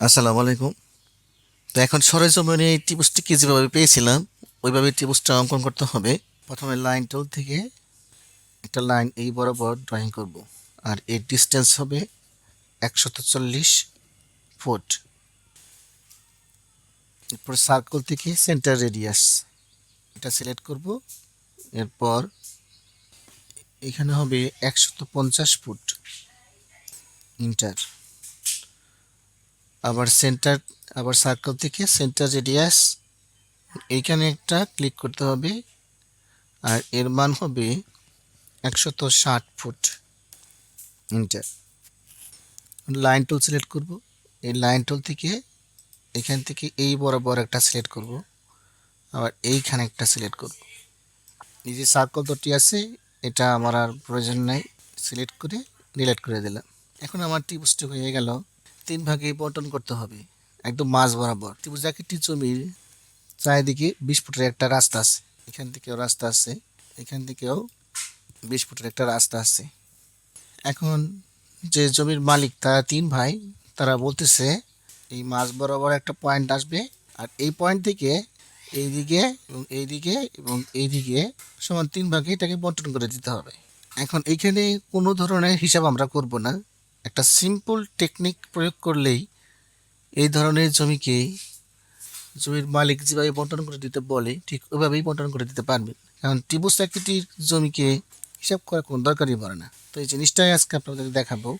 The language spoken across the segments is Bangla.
আসসালামু আলাইকুম। তো এখন সরেজমিনে এই ত্রিভুজটিকে যেভাবে পেয়েছিলাম ওইভাবে ত্রিভুজটা অঙ্কন করতে হবে। প্রথমে লাইন টুল থেকে একটা লাইন এই বরাবর ড্রয়িং করব, আর এর ডিস্টেন্স হবে 140 ফুট। এরপর সার্কেল থেকে সেন্টার রেডিয়াস এটা সিলেক্ট করব। এরপর এখানে হবে 150 ফুট, ইন্টার। আবার সার্কেল থেকে সেন্টার রেডিয়াস এইখানে একটা ক্লিক করতে হবে, আর এর মান হবে 160 foot, inter. Line tool select করব। এই লাইন টুল থেকে এখান থেকে এই বরাবর একটা সিলেক্ট করব, আবার এইখানে একটা সিলেক্ট করব। এই যে সার্কেল দুটি আছে এটা আমার আর প্রয়োজন নাই, সিলেক্ট করে ডিলিট করে দিলাম। এখন আমার ত্রিভুজটি হয়ে গেল। 3 ভাগে বন্টন করতে হবে, একদম মাঝ বরাবর। ত্রিভুজ আকৃতি জমির চারিদিকে 20 ফুটের একটা রাস্তা আছে, এখান থেকেও রাস্তা আছে, এখান থেকেও 20 ফুটের একটা রাস্তা আছে। এখন যে জমির মালিক তারা 3 ভাই, তারা বলতেছে এই মাঝ বরাবর একটা পয়েন্ট আসবে, আর এই পয়েন্ট থেকে এইদিকে এবং এইদিকে এবং এইদিকে সমান 3 ভাগে এটাকে বন্টন করে দিতে হবে। এখন এইখানে কোনো ধরনের হিসাব আমরা করব না, একটা সিম্পল টেকনিক প্রয়োগ করলেই এই ধরনের জমির মালিক যেভাবে বন্টন করে দিতে বলে ঠিক ওইভাবেই বন্টন করে দিতে পারবেন। কারণ ত্রিভুজ আকৃতির জমিকে হিসাব করার কোনো দরকারই পড়ে না। তো এই জিনিসটাই আজকে আপনাদের দেখাবো।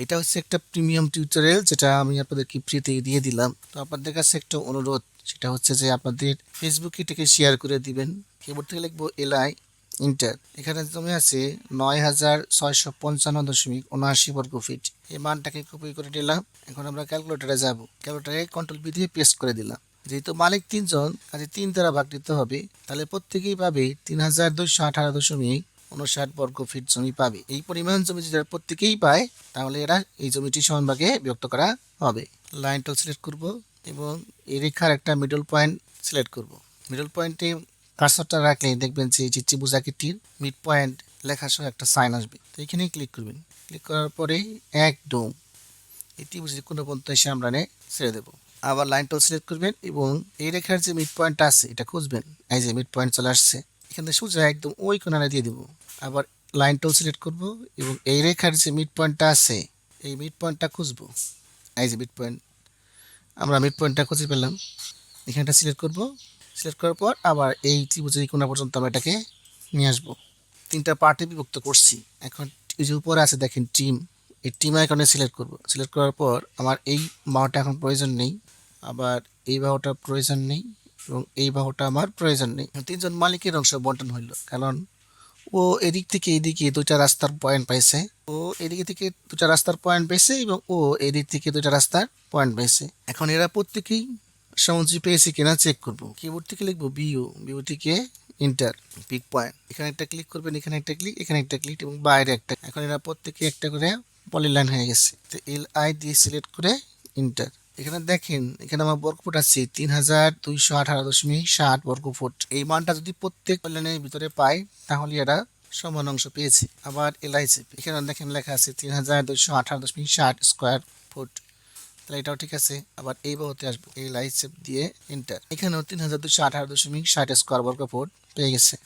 এটা হচ্ছে একটা প্রিমিয়াম টিউটোরিয়াল, যেটা আমি আপনাদেরকে ফ্রিতে দিয়ে দিলাম। তো আপনাদের কাছে একটা অনুরোধ, সেটা হচ্ছে যে আপনাদের ফেসবুকে এটাকে শেয়ার করে দিবেন। কিবোর্ড থেকে লিখবো এলআই, ইন্টার। এখানে জমি আছে 9655.79 বর্গ ফিট। এই মানটাকে কপি করে নিলাম। এখন আমরা ক্যালকুলেটরে যাব, ক্যালকুলেটরে কন্ট্রোল বি দিয়ে পেস্ট করে দিলাম। যেহেতু মালিক 3 জন, কাজে 3 দ্বারা ভাগ দিতে হবে, তাহলে প্রত্যেকেই পাবে 3218.59 বর্গ ফিট জমি পাবে। এই পরিমাণ জমি যদি প্রত্যেকেই পায়, তাহলে এরা এই জমিটি সমান ভাগে বিভক্ত করা হবে। লাইন টুল সিলেক্ট করব এবং এই রেখার একটা মিডল পয়েন্ট সিলেক্ট করব। মিডল পয়েন্টে কার্সরটা রাখলে দেখবেন যে এই ত্রিভুজ আকৃতির মিড পয়েন্ট লেখা সহ একটা সাইন আসবে। তো এখানেই ক্লিক করবেন। ক্লিক করার পরে একদম এই ত্রিভুজের কোনো পর্যন্ত এসে আমরা ছেড়ে দেবো। আবার লাইন টুল সিলেক্ট করবেন এবং এই রেখার যে মিড পয়েন্টটা আছে এটা খুঁজবেন। এই যে মিড পয়েন্ট চলে আসছে, এখান থেকে সোজা একদম ওই কোণায় দিয়ে দিব। আবার লাইন টুল সিলেক্ট করব এবং এই রেখার যে মিড পয়েন্টটা আছে এই মিড পয়েন্টটা খুঁজবো। এই যে মিড পয়েন্ট, আমরা মিড পয়েন্টটা খুঁজে পেলাম। এখানটা সিলেক্ট করব। সিলেক্ট করার পর আবার এই ত্রিভুজের কোণা পর্যন্ত আমরা এটাকে নিয়ে আসবো। 3টা পার্টে বিভক্ত করছি। এখন এই যে উপরে আছে দেখেন টিম, এই টিম আইকনে সিলেক্ট করব। সিলেক্ট করার পর আমার এই বাহুটা এখন প্রয়োজন নেই, আবার এই বাহুটা প্রয়োজন নেই এবং এই বাহুটা আমার প্রয়োজন নেই। 3 জন মালিকের অংশ বন্টন হইল, কারণ ও এদিক থেকে এইদিকে 2টা রাস্তার পয়েন্ট পাইছে, ও এদিকে থেকে 2টা রাস্তার পয়েন্ট পেয়েছে এবং ও এদিক থেকে 2টা রাস্তার পয়েন্ট পেয়েছে। এখন এরা প্রত্যেকেই সমানজি পেয়েছে কিনা চেক করব। কিবোর্ড থেকে লিখবো বিউ থেকে ইন্টার, পিক পয়েন্ট। এখানে একটা ক্লিক করবেন, এখানে একটা ক্লিক, এখানে একটা ক্লিক এবং বাইরে একটা। এখন এরা প্রত্যেকে একটা করে পলিলাইন হয়ে গেছে। তো এলআই দিয়ে সিলেক্ট করে ইন্টার। এখানে দেখেন, এখানে আমার বর্গফুট আছে 3218.60 বর্গফুট। এই মানটা যদি প্রত্যেক পলিলাইনের ভিতরে পাই, তাহলে এরা সমান অংশ পেয়েছে। আবার এলআই চেপে এখানে দেখেন লেখা আছে 3218.60 স্কোয়ার ফুট, তাহলে এটাও ঠিক আছে। আবার এই বাহুতে আসবো, এই লাইট শেপ দিয়ে এন্টার। এখানেও 3218.60 স্কোয়ার বর্গ ফুট পেয়ে গেছে।